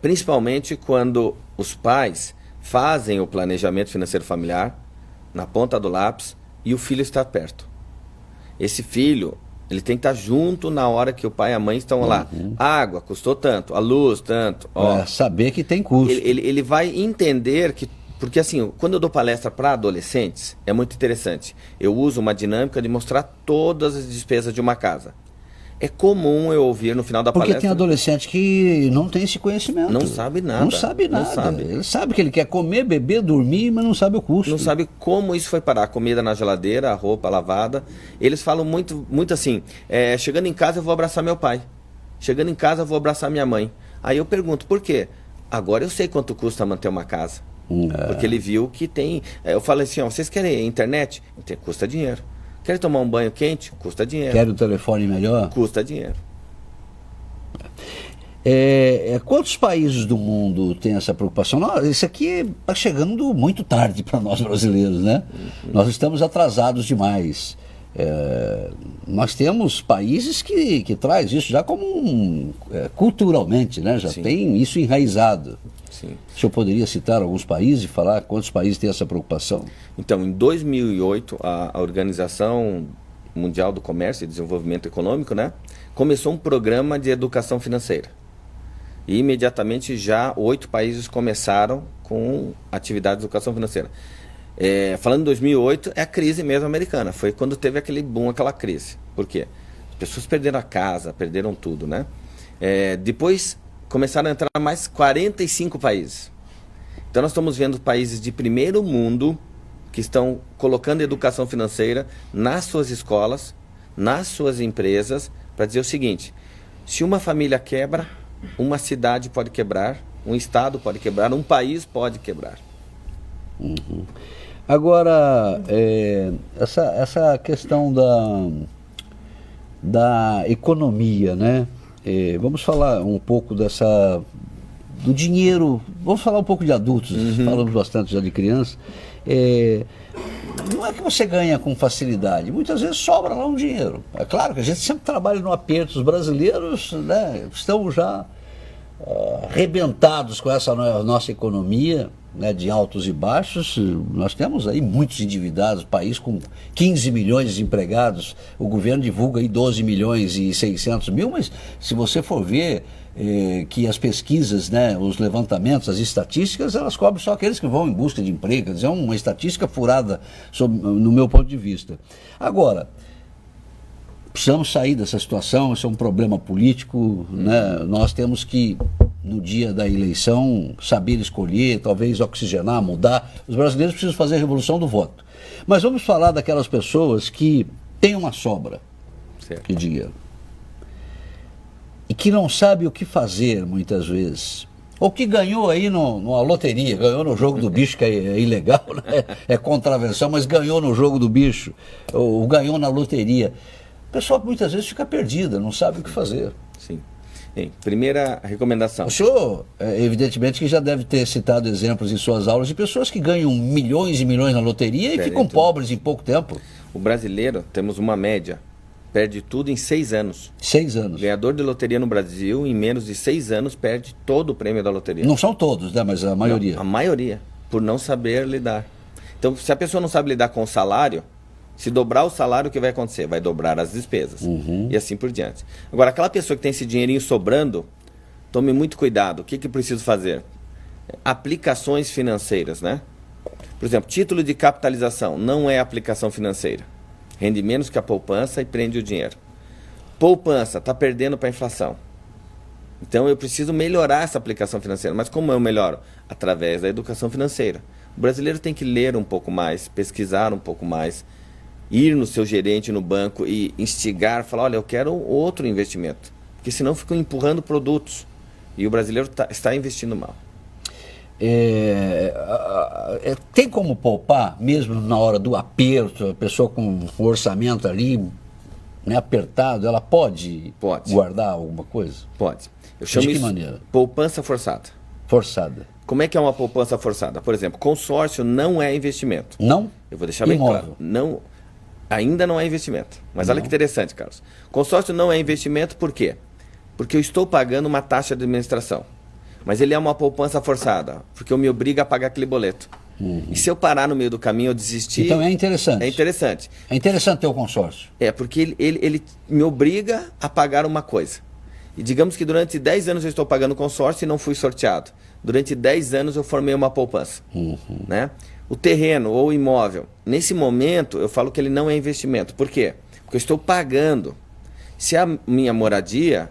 Principalmente quando os pais fazem o planejamento financeiro familiar na ponta do lápis e o filho está perto. Esse filho, ele tem que estar junto na hora que o pai e a mãe estão lá. A água custou tanto, a luz tanto. Saber que tem custo. Ele vai entender que... Porque assim, quando eu dou palestra para adolescentes, é muito interessante. Eu uso uma dinâmica de mostrar todas as despesas de uma casa. É comum eu ouvir no final da palestra... Porque tem adolescente que não tem esse conhecimento. Não sabe nada. Não sabe nada. Não sabe. Ele sabe que ele quer comer, beber, dormir, mas não sabe o custo. Não sabe como isso foi parar. A comida na geladeira, a roupa lavada. Eles falam muito assim, chegando em casa eu vou abraçar meu pai. Chegando em casa eu vou abraçar minha mãe. Aí eu pergunto, por quê? Agora eu sei quanto custa manter uma casa. Porque ele viu que tem... Eu falei assim, vocês querem internet? Custa dinheiro. Quer tomar um banho quente? Custa dinheiro. Quer um telefone melhor? Custa dinheiro. Quantos países do mundo têm essa preocupação? Isso aqui está chegando muito tarde para nós brasileiros, né? Nós estamos atrasados demais. Nós temos países que traz isso já como culturalmente, né? Já Sim. tem isso enraizado. Sim. O senhor poderia citar alguns países e falar quantos países têm essa preocupação? Então, em 2008, a Organização Mundial do Comércio e Desenvolvimento Econômico, né, começou um programa de educação financeira. E imediatamente já 8 países começaram com atividade de educação financeira. Falando em 2008, é a crise mesmo americana. Foi quando teve aquele boom, aquela crise. Por quê? As pessoas perderam a casa, perderam tudo, né? Depois começaram a entrar mais 45 países. Então nós estamos vendo países de primeiro mundo que estão colocando educação financeira nas suas escolas, nas suas empresas, para dizer o seguinte: se uma família quebra, uma cidade pode quebrar, um estado pode quebrar, um país pode quebrar. Agora, essa questão da economia, né? Vamos falar um pouco do dinheiro, vamos falar um pouco de adultos, falamos bastante já de crianças. Não é que você ganha com facilidade, muitas vezes sobra lá um dinheiro. É claro que a gente sempre trabalha no aperto, os brasileiros, né, estão já arrebentados com essa nossa economia, né, de altos e baixos. Nós temos aí muitos endividados, país com 15 milhões de empregados, o governo divulga aí 12 milhões e 600 mil, mas se você for ver que as pesquisas, né, os levantamentos, as estatísticas, elas cobrem só aqueles que vão em busca de emprego. Quer dizer, é uma estatística furada no meu ponto de vista. Agora, precisamos sair dessa situação, isso é um problema político, né? Nós temos que, no dia da eleição, saber escolher, talvez oxigenar, mudar. Os brasileiros precisam fazer a revolução do voto. Mas vamos falar daquelas pessoas que têm uma sobra de dinheiro e que não sabe o que fazer muitas vezes. Ou que ganhou aí numa loteria, ganhou no jogo do bicho, que é ilegal, né? É contravenção, mas ganhou no jogo do bicho, ou ganhou na loteria. O pessoal muitas vezes fica perdida, não sabe o que fazer. Sim. Primeira recomendação. O senhor, evidentemente, que já deve ter citado exemplos em suas aulas de pessoas que ganham milhões e milhões na loteria e ficam pobres em pouco tempo. O brasileiro, temos uma média, perde tudo em 6 anos. 6 anos. Ganhador de loteria no Brasil, em menos de 6 anos, perde todo o prêmio da loteria. Não são todos, né? Mas a maioria. Não, a maioria, por não saber lidar. Então, se a pessoa não sabe lidar com o salário, se dobrar o salário, o que vai acontecer? Vai dobrar as despesas. E assim por diante. Agora, aquela pessoa que tem esse dinheirinho sobrando, tome muito cuidado. O que preciso fazer? Aplicações financeiras, né? Por exemplo, título de capitalização não é aplicação financeira. Rende menos que a poupança e prende o dinheiro. Poupança, está perdendo para a inflação. Então eu preciso melhorar essa aplicação financeira. Mas como eu melhoro? Através da educação financeira. O brasileiro tem que ler um pouco mais, pesquisar um pouco mais, ir no seu gerente no banco e instigar, falar, olha, eu quero outro investimento. Porque senão ficam empurrando produtos. E o brasileiro está investindo mal. Tem como poupar, mesmo na hora do aperto, a pessoa com o orçamento ali, né, apertado, ela pode guardar alguma coisa? Pode. Eu chamo De que isso maneira? poupança forçada. Forçada. Como é que é uma poupança forçada? Por exemplo, consórcio não é investimento. Não? Eu vou deixar bem Imóvel. claro. Não, ainda não é investimento. Mas olha que interessante, Carlos. Consórcio não é investimento por quê? Porque eu estou pagando uma taxa de administração. Mas ele é uma poupança forçada, porque eu me obrigo a pagar aquele boleto. E se eu parar no meio do caminho, eu desistir... Então é interessante. É interessante. É interessante ter o consórcio. É, porque ele me obriga a pagar uma coisa. E digamos que durante 10 anos eu estou pagando consórcio e não fui sorteado. Durante 10 anos eu formei uma poupança. Né? O terreno ou o imóvel, nesse momento eu falo que ele não é investimento. Por quê? Porque eu estou pagando. Se é a minha moradia,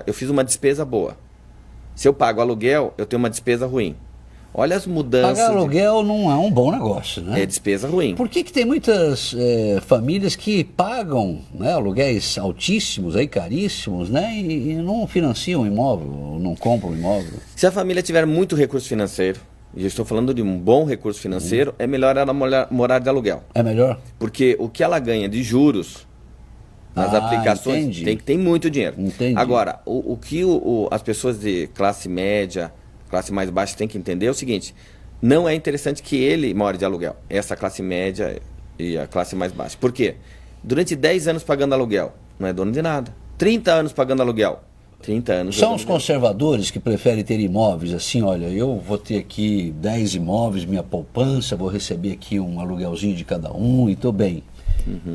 eu fiz uma despesa boa. Se eu pago aluguel, eu tenho uma despesa ruim. Olha as mudanças. Pagar aluguel não é um bom negócio, né? É despesa ruim. Por que tem muitas famílias que pagam, né, aluguéis altíssimos, aí, caríssimos, né, e não financiam o imóvel, não compram o imóvel? Se a família tiver muito recurso financeiro, e eu estou falando de um bom recurso financeiro, é melhor ela morar de aluguel. É melhor? Porque o que ela ganha de juros nas aplicações tem muito dinheiro. Entendi. Agora, o que as pessoas de classe média, classe mais baixa têm que entender é o seguinte: não é interessante que ele more de aluguel, essa classe média e a classe mais baixa. Por quê? Durante 10 anos pagando aluguel, não é dono de nada. 30 anos pagando aluguel, 30 anos... São os conservadores que preferem ter imóveis assim, olha, eu vou ter aqui 10 imóveis, minha poupança, vou receber aqui um aluguelzinho de cada um e estou bem.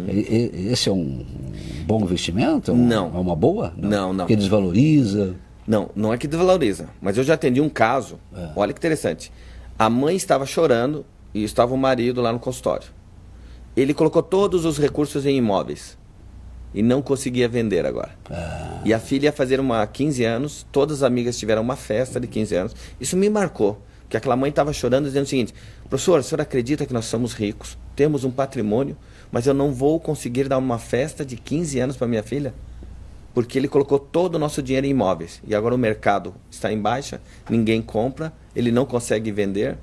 Esse é um bom investimento? Não. É uma boa? Não. Porque desvaloriza? Não é que desvaloriza, mas eu já atendi um caso, olha que interessante. A mãe estava chorando e estava o marido lá no consultório. Ele colocou todos os recursos em imóveis e não conseguia vender agora. E a filha ia fazer 15 anos, todas as amigas tiveram uma festa de 15 anos. Isso me marcou, porque aquela mãe estava chorando dizendo o seguinte: professor, o senhor acredita que nós somos ricos, temos um patrimônio, mas eu não vou conseguir dar uma festa de 15 anos para minha filha? Porque ele colocou todo o nosso dinheiro em imóveis. E agora o mercado está em baixa, ninguém compra, ele não consegue vender.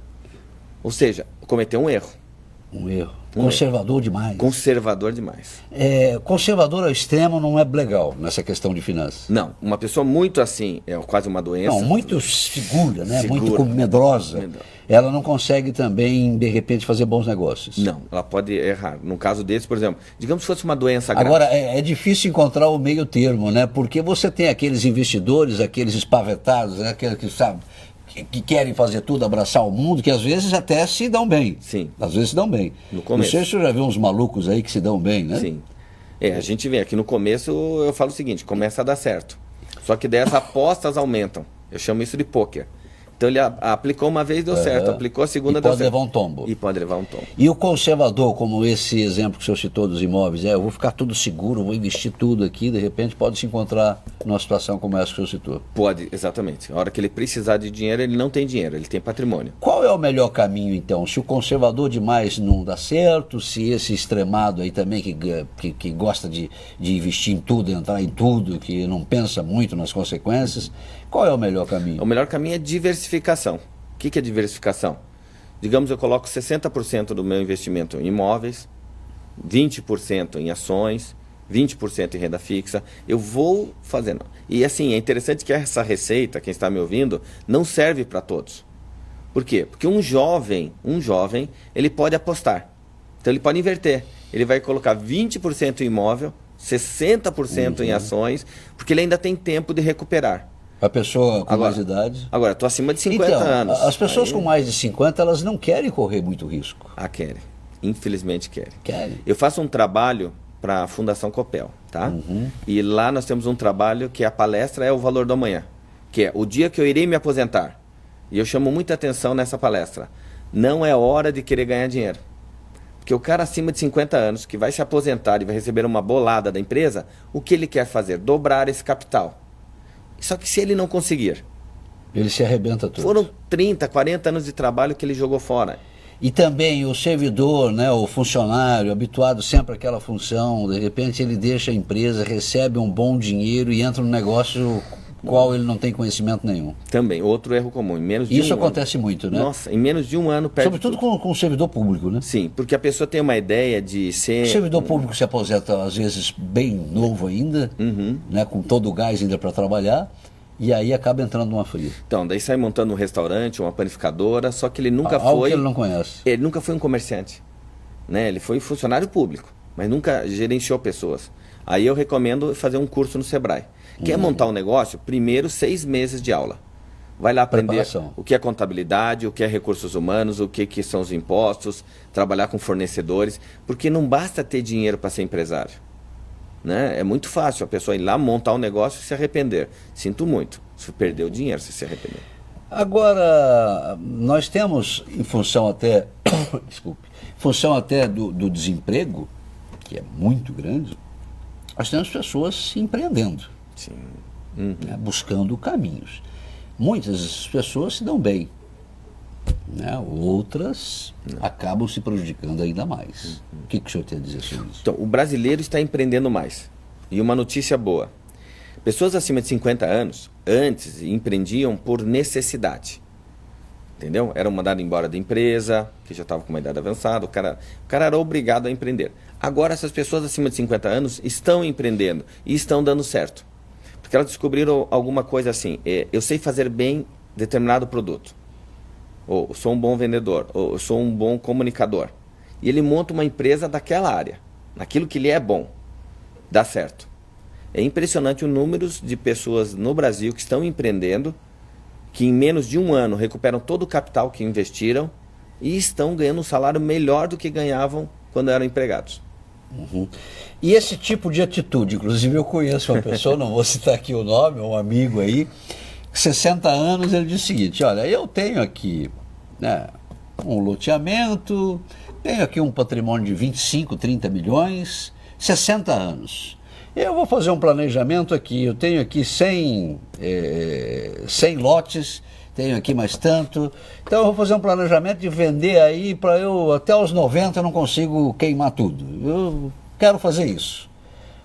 Ou seja, cometeu um erro. Um erro. Conservador demais. Conservador demais. Conservador ao extremo não é legal nessa questão de finanças. Não, uma pessoa muito assim, é quase uma doença. Não, muito segura, né? Muito medrosa. Ela não consegue também, de repente, fazer bons negócios. Não, ela pode errar. No caso desse, por exemplo, digamos que fosse uma doença grave. Agora, é difícil encontrar o meio termo, né? Porque você tem aqueles investidores, aqueles espavetados, né? Aqueles que, sabe, que querem fazer tudo, abraçar o mundo, que às vezes até se dão bem. Sim. Às vezes se dão bem. No começo. Não sei se você já viu uns malucos aí que se dão bem, né? Sim. A gente vê aqui no começo, eu falo o seguinte: começa a dar certo. Só que daí as apostas aumentam. Eu chamo isso de pôquer. Então ele aplicou uma vez, deu certo. Aplicou a segunda, deu certo. E pode levar um tombo. E pode levar um tombo. E o conservador, como esse exemplo que o senhor citou dos imóveis, eu vou ficar tudo seguro, vou investir tudo aqui, de repente pode se encontrar numa situação como essa que o senhor citou. Pode, exatamente. A hora que ele precisar de dinheiro, ele não tem dinheiro, ele tem patrimônio. Qual é o melhor caminho, então? Se o conservador demais não dá certo, se esse extremado aí também que gosta de investir em tudo, entrar em tudo, que não pensa muito nas consequências, qual é o melhor caminho? O melhor caminho é diversificação. O que é diversificação? Digamos, eu coloco 60% do meu investimento em imóveis, 20% em ações, 20% em renda fixa. Eu vou fazendo. E assim, é interessante que essa receita, quem está me ouvindo, não serve para todos. Por quê? Porque um jovem, ele pode apostar. Então ele pode inverter. Ele vai colocar 20% em imóvel, 60% em ações, porque ele ainda tem tempo de recuperar. A pessoa com mais idade. Agora, estou acima de 50 anos. As pessoas com mais de 50, elas não querem correr muito risco. Querem. Infelizmente querem. Querem. Eu faço um trabalho para a Fundação Copel, tá? E lá nós temos um trabalho que a palestra é o valor do amanhã, que é o dia que eu irei me aposentar. E eu chamo muita atenção nessa palestra. Não é hora de querer ganhar dinheiro. Porque o cara acima de 50 anos, que vai se aposentar e vai receber uma bolada da empresa, o que ele quer fazer? Dobrar esse capital. Só que se ele não conseguir, Ele se arrebenta todo. Foram 30, 40 anos de trabalho que ele jogou fora. E também o servidor, né, o funcionário, habituado sempre àquela função, de repente ele deixa a empresa, recebe um bom dinheiro e entra num negócio qual ele não tem conhecimento nenhum. Também, outro erro comum. Em menos de Isso um acontece muito, né? Nossa, em menos de um ano perde Sobretudo tudo. com o servidor público, né? Sim, porque a pessoa tem uma ideia de O ser... servidor público se aposenta, às vezes, bem novo ainda, né, com todo o gás ainda para trabalhar, e aí acaba entrando numa fria. Então, daí sai montando um restaurante, uma panificadora, só que ele nunca Algo foi... que ele não conhece. Ele nunca foi um comerciante, né? Ele foi funcionário público, mas nunca gerenciou pessoas. Aí eu recomendo fazer um curso no Sebrae. Quer montar um negócio? Primeiro 6 meses de aula. Vai lá aprender Preparação. o que é contabilidade, o que é recursos humanos, o que são os impostos, trabalhar com fornecedores, porque não basta ter dinheiro para ser empresário. Né? É muito fácil a pessoa ir lá, montar um negócio e se arrepender. Sinto muito, se perder o dinheiro, se arrepender. Agora, nós temos, em função até, desculpe, em função até do desemprego, que é muito grande, nós temos pessoas empreendendo, Sim. né, buscando caminhos. Muitas pessoas se dão bem, né, outras acabam se prejudicando ainda mais. O que o senhor tem a dizer sobre isso? Então, o brasileiro está empreendendo mais. E uma notícia boa. Pessoas acima de 50 anos, antes, empreendiam por necessidade. Entendeu? Eram mandados embora da empresa, que já estava com uma idade avançada, o cara era obrigado a empreender. Agora, essas pessoas acima de 50 anos estão empreendendo e estão dando certo. Porque elas descobriram alguma coisa assim, eu sei fazer bem determinado produto. Ou sou um bom vendedor, ou sou um bom comunicador. E ele monta uma empresa daquela área, naquilo que ele é bom. Dá certo. É impressionante o número de pessoas no Brasil que estão empreendendo, que em menos de um ano recuperam todo o capital que investiram e estão ganhando um salário melhor do que ganhavam quando eram empregados. Uhum. E esse tipo de atitude, inclusive eu conheço uma pessoa, não vou citar aqui o nome, um amigo aí, 60 anos, ele diz o seguinte: olha, eu tenho aqui, né, um loteamento, tenho aqui um patrimônio de 25, 30 milhões, 60 anos. Eu vou fazer um planejamento aqui, eu tenho aqui 100 lotes, tenho aqui mais tanto, então eu vou fazer um planejamento de vender aí para eu, até os 90 eu não consigo queimar tudo. Eu quero fazer isso.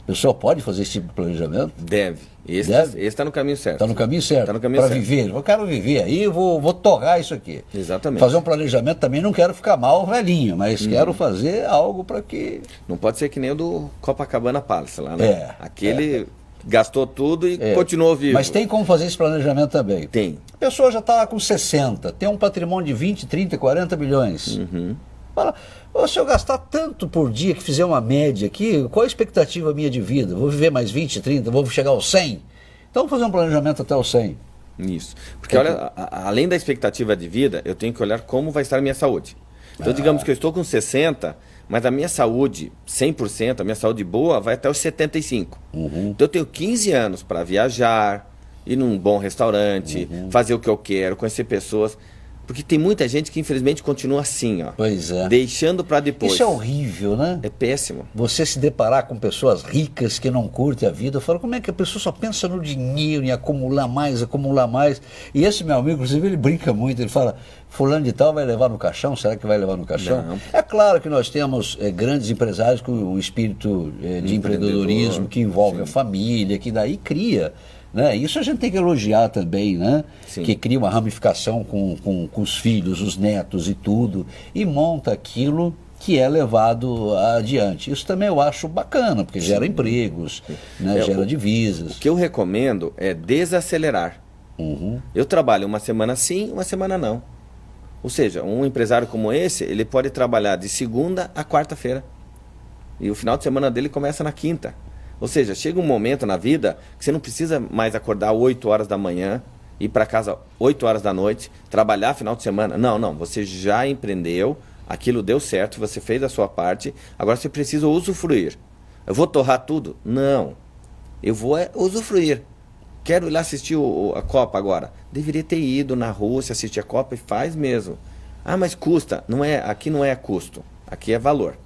A pessoa pode fazer esse tipo de planejamento? Deve. Esse está no caminho certo. Está no caminho certo. Tá no caminho para certo. viver. Eu quero viver aí, eu vou torrar isso aqui. Exatamente. Fazer um planejamento também, não quero ficar mal velhinho, mas quero fazer algo para que... Não pode ser que nem o do Copacabana Palace lá, né? É. Aquele gastou tudo e continuou vivo. Mas tem como fazer esse planejamento também. Tem. A pessoa já está com 60, tem um patrimônio de 20, 30, 40 bilhões. Fala, se eu gastar tanto por dia, que fizer uma média aqui, qual a expectativa minha de vida? Vou viver mais 20, 30, vou chegar aos 100? Então vou fazer um planejamento até os 100. Isso. Porque olha, além da expectativa de vida, eu tenho que olhar como vai estar a minha saúde. Então digamos que eu estou com 60, mas a minha saúde, 100%, a minha saúde boa, vai até os 75. Então eu tenho 15 anos para viajar, ir num bom restaurante, fazer o que eu quero, conhecer pessoas. Porque tem muita gente que infelizmente continua assim, ó. Pois é. Deixando para depois. Isso é horrível, né? É péssimo. Você se deparar com pessoas ricas que não curtem a vida, eu falo, como é que a pessoa só pensa no dinheiro, em acumular mais, acumular mais? E esse meu amigo, inclusive, ele brinca muito, ele fala, fulano de tal vai levar no caixão? Será que vai levar no caixão? Não. É claro que nós temos grandes empresários com um espírito de empreendedorismo que envolve a família, que daí cria... Né? Isso a gente tem que elogiar também, né? Que cria uma ramificação com os filhos, os netos e tudo, e monta aquilo que é levado adiante. Isso também eu acho bacana, porque gera empregos, né? Gera divisas. O que eu recomendo é desacelerar. Eu trabalho uma semana sim, uma semana não. Ou seja, um empresário como esse, ele pode trabalhar de segunda a quarta-feira. E o final de semana dele começa na quinta. Ou seja, chega um momento na vida que você não precisa mais acordar 8 horas da manhã, ir para casa 8 horas da noite, trabalhar final de semana. Não, você já empreendeu, aquilo deu certo, você fez a sua parte, agora você precisa usufruir. Eu vou torrar tudo? Não, eu vou usufruir. Quero ir lá assistir a Copa agora. Deveria ter ido na Rússia assistir a Copa e faz mesmo. Ah, mas custa. Aqui não é custo, aqui é valor.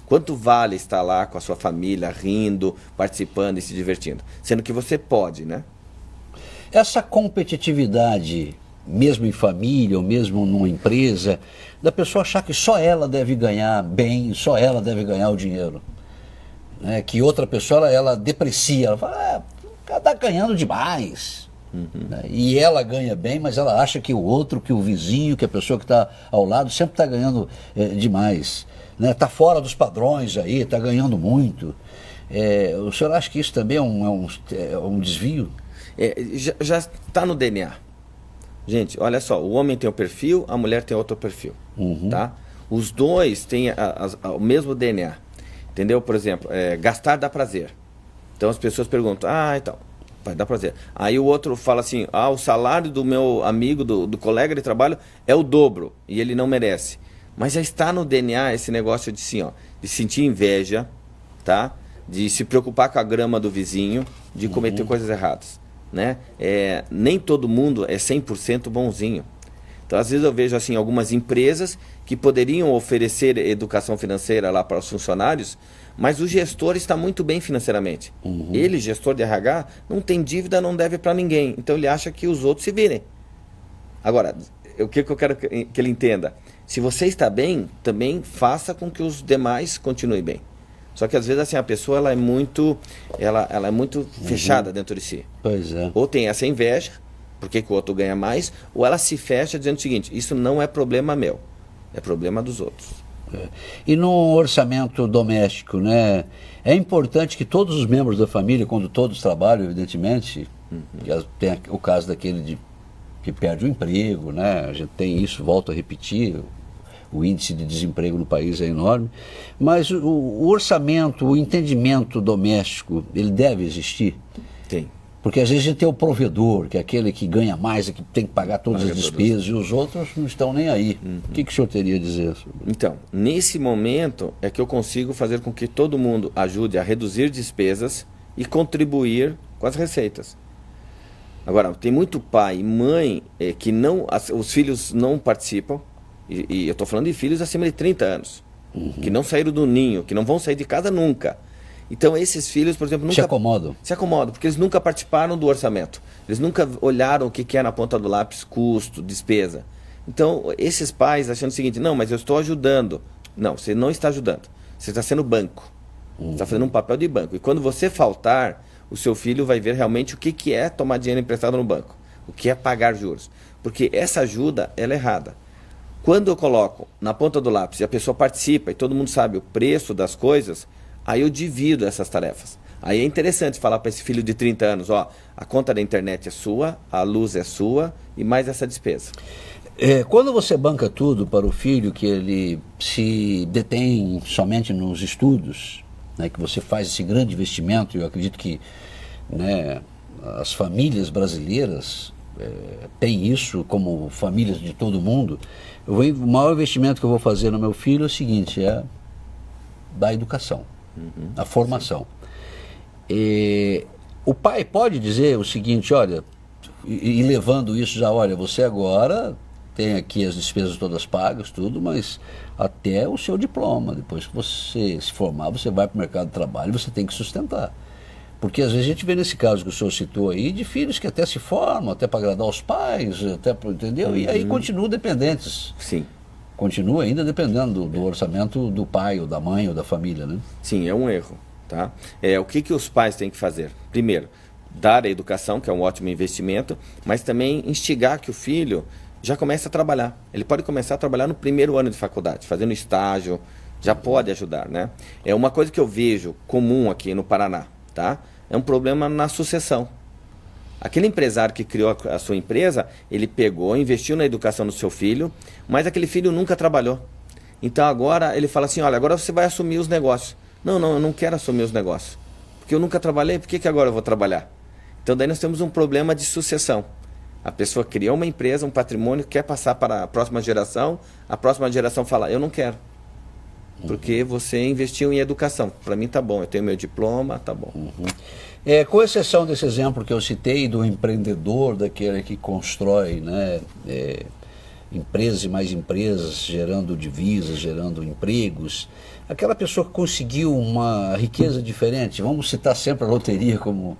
Quanto vale estar lá com a sua família, rindo, participando e se divertindo? Sendo que você pode, né? Essa competitividade, mesmo em família ou mesmo numa empresa, da pessoa achar que só ela deve ganhar bem, só ela deve ganhar o dinheiro. Né? Que outra pessoa, ela deprecia, ela fala, o cara está ganhando demais. Né? E ela ganha bem, mas ela acha que o outro, que o vizinho, que a pessoa que está ao lado sempre está ganhando demais. Está fora dos padrões aí, está ganhando muito. O senhor acha que isso também é um desvio? Já está no DNA. Gente, olha só, o homem tem um perfil, a mulher tem outro perfil. Tá? Os dois têm o mesmo DNA. Entendeu? Por exemplo, gastar dá prazer. Então as pessoas perguntam, então, vai dar prazer. Aí o outro fala assim, o salário do meu amigo, do colega de trabalho é o dobro e ele não merece. Mas já está no DNA esse negócio de, assim, de sentir inveja, tá? De se preocupar com a grama do vizinho, de cometer coisas erradas. Né? Nem todo mundo é 100% bonzinho. Então, às vezes eu vejo assim, algumas empresas que poderiam oferecer educação financeira lá para os funcionários, mas o gestor está muito bem financeiramente. Ele, gestor de RH, não tem dívida, não deve para ninguém. Então ele acha que os outros se virem. Agora, o que eu quero que ele entenda? Se você está bem, também faça com que os demais continuem bem. Só que às vezes assim, a pessoa ela é muito fechada dentro de si. Pois é. Ou tem essa inveja, porque que o outro ganha mais, ou ela se fecha dizendo o seguinte, isso não é problema meu, é problema dos outros. E no orçamento doméstico, né, é importante que todos os membros da família, quando todos trabalham, evidentemente, tem o caso daquele que perde o emprego, né, a gente tem isso, volto a repetir, o índice de desemprego no país é enorme, mas o orçamento, o entendimento doméstico, ele deve existir? Tem. Porque às vezes a gente tem o provedor, que é aquele que ganha mais, que tem que pagar todas as despesas, e os outros não estão nem aí. O que o senhor teria a dizer sobre isso? Então, nesse momento é que eu consigo fazer com que todo mundo ajude a reduzir despesas e contribuir com as receitas. Agora, tem muito pai e mãe que os filhos não participam, e eu estou falando de filhos acima de 30 anos, que não saíram do ninho, que não vão sair de casa nunca. Então esses filhos, por exemplo, nunca... Se acomodam, porque eles nunca participaram do orçamento. Eles nunca olharam o que é na ponta do lápis, custo, despesa. Então esses pais achando o seguinte, não, mas eu estou ajudando. Não, você não está ajudando. Você está sendo banco. Você está fazendo um papel de banco. E quando você faltar, o seu filho vai ver realmente o que é tomar dinheiro emprestado no banco. O que é pagar juros. Porque essa ajuda, ela é errada. Quando eu coloco na ponta do lápis e a pessoa participa e todo mundo sabe o preço das coisas, aí eu divido essas tarefas. Aí é interessante falar para esse filho de 30 anos, a conta da internet é sua, a luz é sua e mais essa despesa. Quando você banca tudo para o filho, que ele se detém somente nos estudos, né, que você faz esse grande investimento, e eu acredito que, né, as famílias brasileiras têm isso como famílias de todo mundo, o maior investimento que eu vou fazer no meu filho é o seguinte, da educação, a formação. O pai pode dizer o seguinte, olha, e levando isso já, olha, você agora tem aqui as despesas todas pagas, tudo, mas até o seu diploma, depois que você se formar, você vai para o mercado de trabalho e você tem que sustentar. Porque às vezes a gente vê nesse caso que o senhor citou aí, de filhos que até se formam, até para agradar os pais, entendeu? E aí continuam dependentes. Sim. Continua ainda dependendo do orçamento do pai, ou da mãe, ou da família, né? Sim, é um erro. Tá? O que os pais têm que fazer? Primeiro, dar a educação, que é um ótimo investimento, mas também instigar que o filho já comece a trabalhar. Ele pode começar a trabalhar no primeiro ano de faculdade, fazendo estágio, já pode ajudar, né? É uma coisa que eu vejo comum aqui no Paraná, tá? É um problema na sucessão. Aquele empresário que criou a sua empresa, ele pegou, investiu na educação do seu filho, mas aquele filho nunca trabalhou. Então agora ele fala assim, olha, agora você vai assumir os negócios. Não, eu não quero assumir os negócios, porque eu nunca trabalhei, por que agora eu vou trabalhar? Então daí nós temos um problema de sucessão. A pessoa criou uma empresa, um patrimônio, quer passar para a próxima geração fala, eu não quero, porque você investiu em educação. Para mim tá bom, eu tenho meu diploma, tá bom. Com exceção desse exemplo que eu citei do empreendedor, daquele que constrói, né, empresas e mais empresas, gerando divisas, gerando empregos. Aquela pessoa que conseguiu uma riqueza diferente, vamos citar sempre a loteria como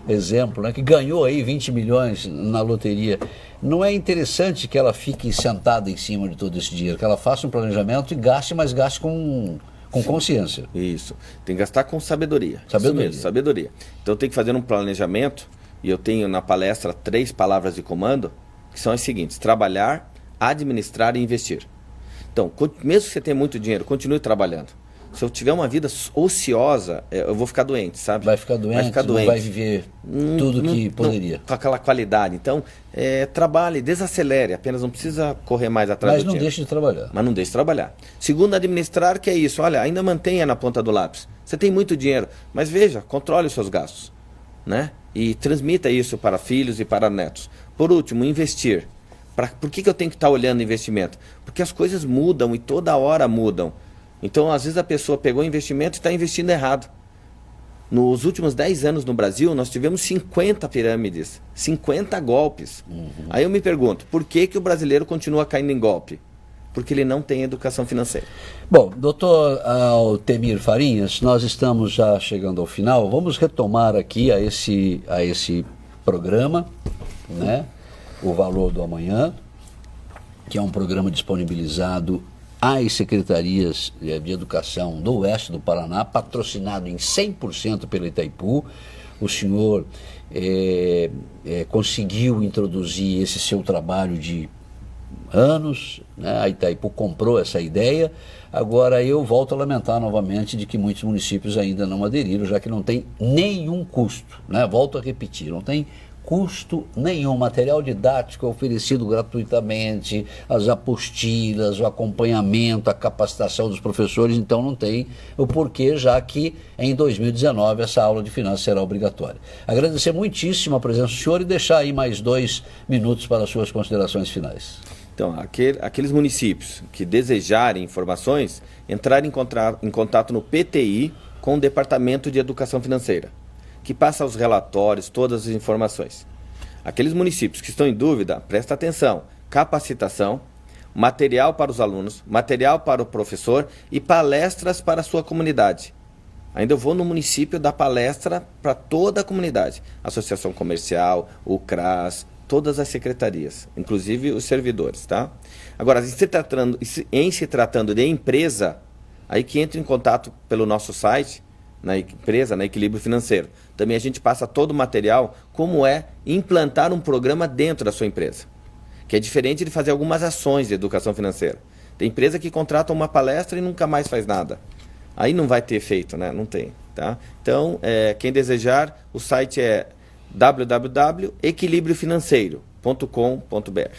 exemplo, né, que ganhou aí 20 milhões na loteria. Não é interessante que ela fique sentada em cima de todo esse dinheiro, que ela faça um planejamento e gaste, mas gaste com consciência. Isso. Tem que gastar com sabedoria. Sabedoria. Isso mesmo, sabedoria. Então tem que fazer um planejamento, e eu tenho na palestra 3 palavras de comando, que são as seguintes: trabalhar, administrar e investir. Então, mesmo que você tenha muito dinheiro, continue trabalhando. Se eu tiver uma vida ociosa, eu vou ficar doente, sabe? Vai ficar doente, não vai viver tudo que poderia. Com aquela qualidade. Então, trabalhe, desacelere, apenas não precisa correr mais atrás do dinheiro. Mas não deixe de trabalhar. Mas não deixe de trabalhar. Segundo, administrar, que é isso. Olha, ainda mantenha na ponta do lápis. Você tem muito dinheiro, mas veja, controle os seus gastos, né? E transmita isso para filhos e para netos. Por último, investir. Por que eu tenho que estar olhando investimento? Porque as coisas mudam e toda hora mudam. Então, às vezes a pessoa pegou o investimento e está investindo errado. Nos últimos 10 anos no Brasil, nós tivemos 50 pirâmides, 50 golpes. Aí eu me pergunto, por que o brasileiro continua caindo em golpe? Porque ele não tem educação financeira. Bom, doutor Altemir Farinhas, nós estamos já chegando ao final. Vamos retomar aqui a esse programa, né? O Valor do Amanhã, que é um programa disponibilizado às secretarias de educação do Oeste do Paraná, patrocinado em 100% pela Itaipu. O senhor conseguiu introduzir esse seu trabalho de anos, né? A Itaipu comprou essa ideia. Agora eu volto a lamentar novamente de que muitos municípios ainda não aderiram, já que não tem nenhum custo, né? Volto a repetir, não tem custo nenhum. Material didático é oferecido gratuitamente, as apostilas, o acompanhamento, a capacitação dos professores, então não tem o porquê, já que em 2019 essa aula de finanças será obrigatória. Agradecer muitíssimo a presença do senhor e deixar aí mais 2 minutos para as suas considerações finais. Então, aqueles municípios que desejarem informações, entrarem em contato no PTI com o Departamento de Educação Financeira, que passa os relatórios, todas as informações. Aqueles municípios que estão em dúvida, presta atenção: capacitação, material para os alunos, material para o professor e palestras para a sua comunidade. Ainda eu vou no município dar palestra para toda a comunidade, Associação Comercial, o CRAS, todas as secretarias, inclusive os servidores, tá? Agora, em se tratando de empresa, aí que entra em contato pelo nosso site, na empresa, na Equilíbrio Financeiro. Também a gente passa todo o material, como é implantar um programa dentro da sua empresa, que é diferente de fazer algumas ações de educação financeira. Tem empresa que contrata uma palestra e nunca mais faz nada. Aí não vai ter efeito, né? Não tem, tá? Então, quem desejar, o site é www.equilibriofinanceiro.com.br.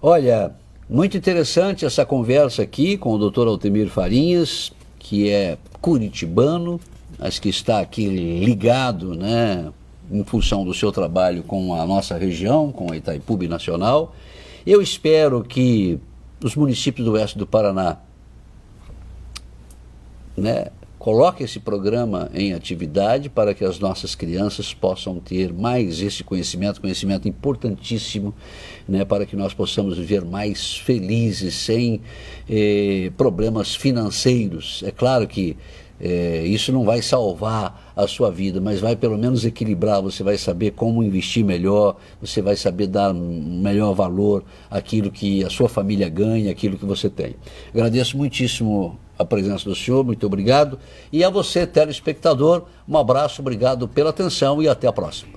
Olha, muito interessante essa conversa aqui com o Dr. Altemir Farinhas, que é curitibano, mas que está aqui ligado, né, em função do seu trabalho com a nossa região, com a Itaipu Binacional. Eu espero que os municípios do Oeste do Paraná, né, coloquem esse programa em atividade para que as nossas crianças possam ter mais esse conhecimento importantíssimo, né, para que nós possamos viver mais felizes, sem problemas financeiros. É claro que isso não vai salvar a sua vida, mas vai pelo menos equilibrar. Você vai saber como investir melhor, você vai saber dar um melhor valor àquilo que a sua família ganha, àquilo que você tem. Agradeço muitíssimo a presença do senhor, muito obrigado. E a você, telespectador, um abraço, obrigado pela atenção e até a próxima.